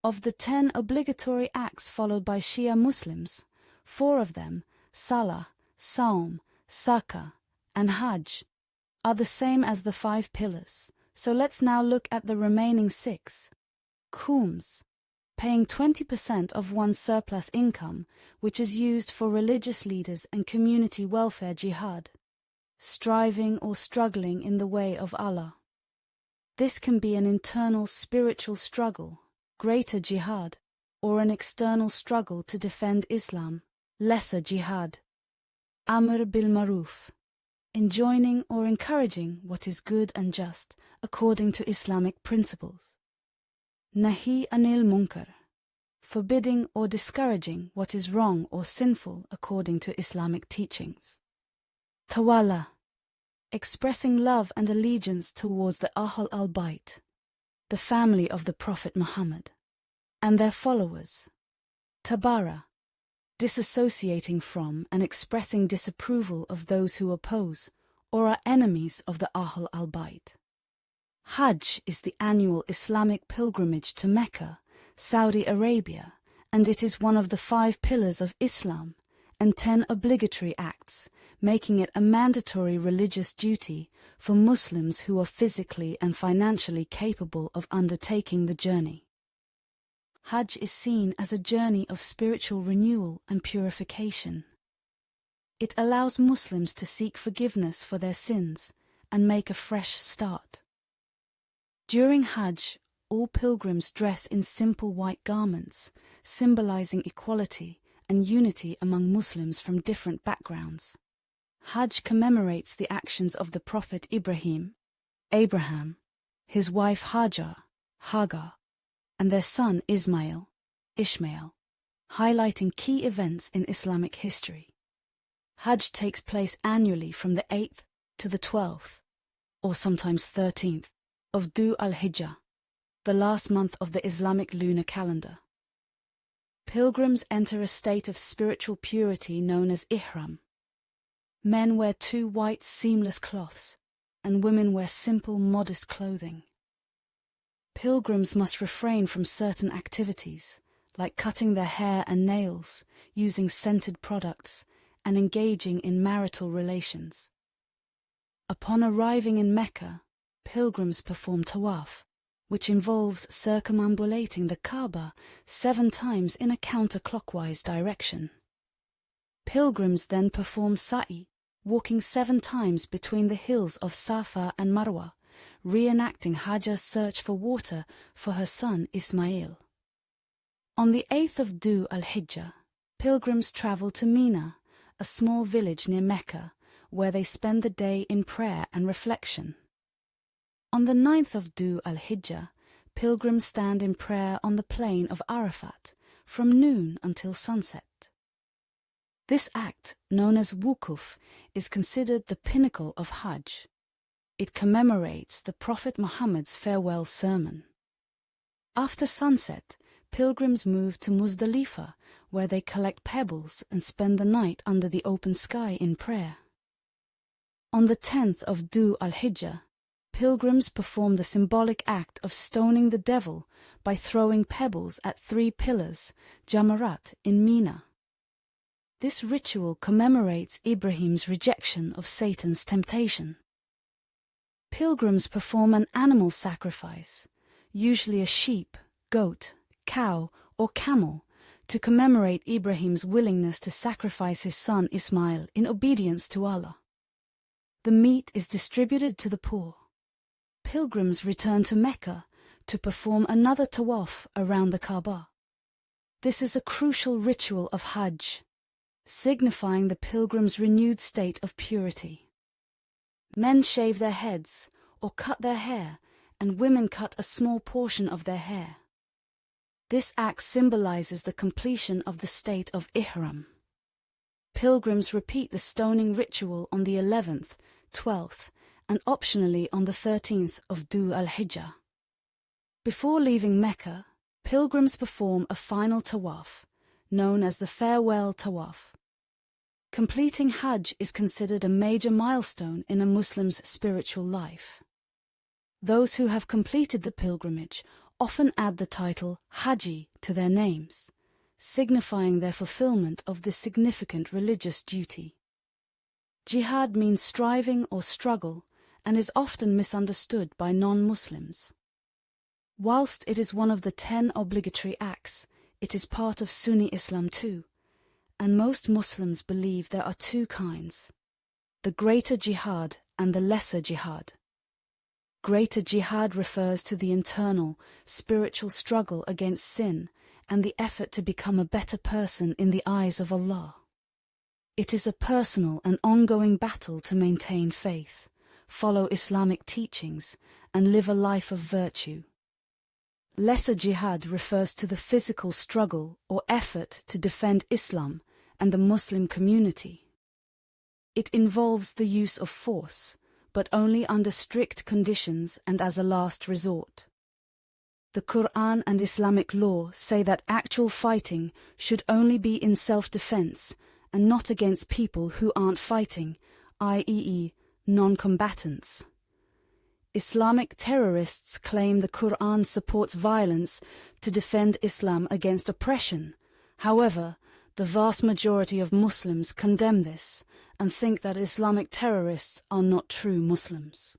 Of the 10 obligatory acts followed by Shia Muslims, 4 of them, Salah, Saum, Zakah, and Hajj, are the same as the 5 pillars. So let's now look at the remaining 6. Khums, paying 20% of one's surplus income, which is used for religious leaders and community welfare jihad, striving or struggling in the way of Allah. This can be an internal spiritual struggle, greater jihad, or an external struggle to defend Islam, lesser jihad. Amr bil Maruf, enjoining or encouraging what is good and just according to Islamic principles. Nahi anil munkar, forbidding or discouraging what is wrong or sinful according to Islamic teachings. Tawalla, expressing love and allegiance towards the Ahl al-Bayt, the family of the Prophet Muhammad, and their followers. Tabara, disassociating from and expressing disapproval of those who oppose or are enemies of the Ahl al-Bayt. Hajj is the annual Islamic pilgrimage to Mecca, Saudi Arabia, and it is one of the 5 pillars of Islam and 10 obligatory acts, making it a mandatory religious duty for Muslims who are physically and financially capable of undertaking the journey. Hajj is seen as a journey of spiritual renewal and purification. It allows Muslims to seek forgiveness for their sins and make a fresh start. During Hajj, all pilgrims dress in simple white garments, symbolizing equality and unity among Muslims from different backgrounds. Hajj commemorates the actions of the Prophet Ibrahim, Abraham, his wife Hagar, and their son Ishmael, highlighting key events in Islamic history. Hajj takes place annually from the 8th to the 12th, or sometimes 13th, of Dhu al-Hijjah, the last month of the Islamic lunar calendar. Pilgrims enter a state of spiritual purity known as ihram. Men wear 2 white seamless cloths, and women wear simple, modest clothing. Pilgrims must refrain from certain activities, like cutting their hair and nails, using scented products, and engaging in marital relations. Upon arriving in Mecca, pilgrims perform tawaf, which involves circumambulating the Kaaba 7 times in a counterclockwise direction. Pilgrims then perform sa'i, walking 7 times between the hills of Safa and Marwa, reenacting Hajar's search for water for her son Ismail. On the 8th of Dhu al-Hijjah, pilgrims travel to Mina, a small village near Mecca, where they spend the day in prayer and reflection. On the 9th of Dhu al-Hijjah, pilgrims stand in prayer on the plain of Arafat from noon until sunset. This act, known as wukuf, is considered the pinnacle of Hajj. It commemorates the Prophet Muhammad's farewell sermon. After sunset, pilgrims move to Muzdalifah, where they collect pebbles and spend the night under the open sky in prayer. On the 10th of Dhu al-Hijjah, pilgrims perform the symbolic act of stoning the devil by throwing pebbles at 3 pillars, Jamarat, in Mina. This ritual commemorates Ibrahim's rejection of Satan's temptation. Pilgrims perform an animal sacrifice, usually a sheep, goat, cow, or camel, to commemorate Ibrahim's willingness to sacrifice his son Ismail in obedience to Allah. The meat is distributed to the poor. Pilgrims return to Mecca to perform another tawaf around the Kaaba. This is a crucial ritual of Hajj, signifying the pilgrim's renewed state of purity. Men shave their heads or cut their hair, and women cut a small portion of their hair. This act symbolizes the completion of the state of ihram. Pilgrims repeat the stoning ritual on the 11th, 12th, and optionally on the 13th of Dhu al-Hijjah. Before leaving Mecca, pilgrims perform a final tawaf, known as the farewell tawaf. Completing Hajj is considered a major milestone in a Muslim's spiritual life. Those who have completed the pilgrimage often add the title Haji to their names, signifying their fulfillment of this significant religious duty. Jihad means striving or struggle and is often misunderstood by non-Muslims. Whilst it is one of the 10 obligatory acts, it is part of Sunni Islam too, and most Muslims believe there are two kinds: the greater jihad and the lesser jihad. Greater jihad refers to the internal, spiritual struggle against sin and the effort to become a better person in the eyes of Allah. It is a personal and ongoing battle to maintain faith, follow Islamic teachings, and live a life of virtue. Lesser jihad refers to the physical struggle or effort to defend Islam and the Muslim community. It involves the use of force, but only under strict conditions and as a last resort. The Quran and Islamic law say that actual fighting should only be in self-defense and not against people who aren't fighting, i.e., non-combatants. Islamic terrorists claim the Quran supports violence to defend Islam against oppression. However, the vast majority of Muslims condemn this and think that Islamic terrorists are not true Muslims.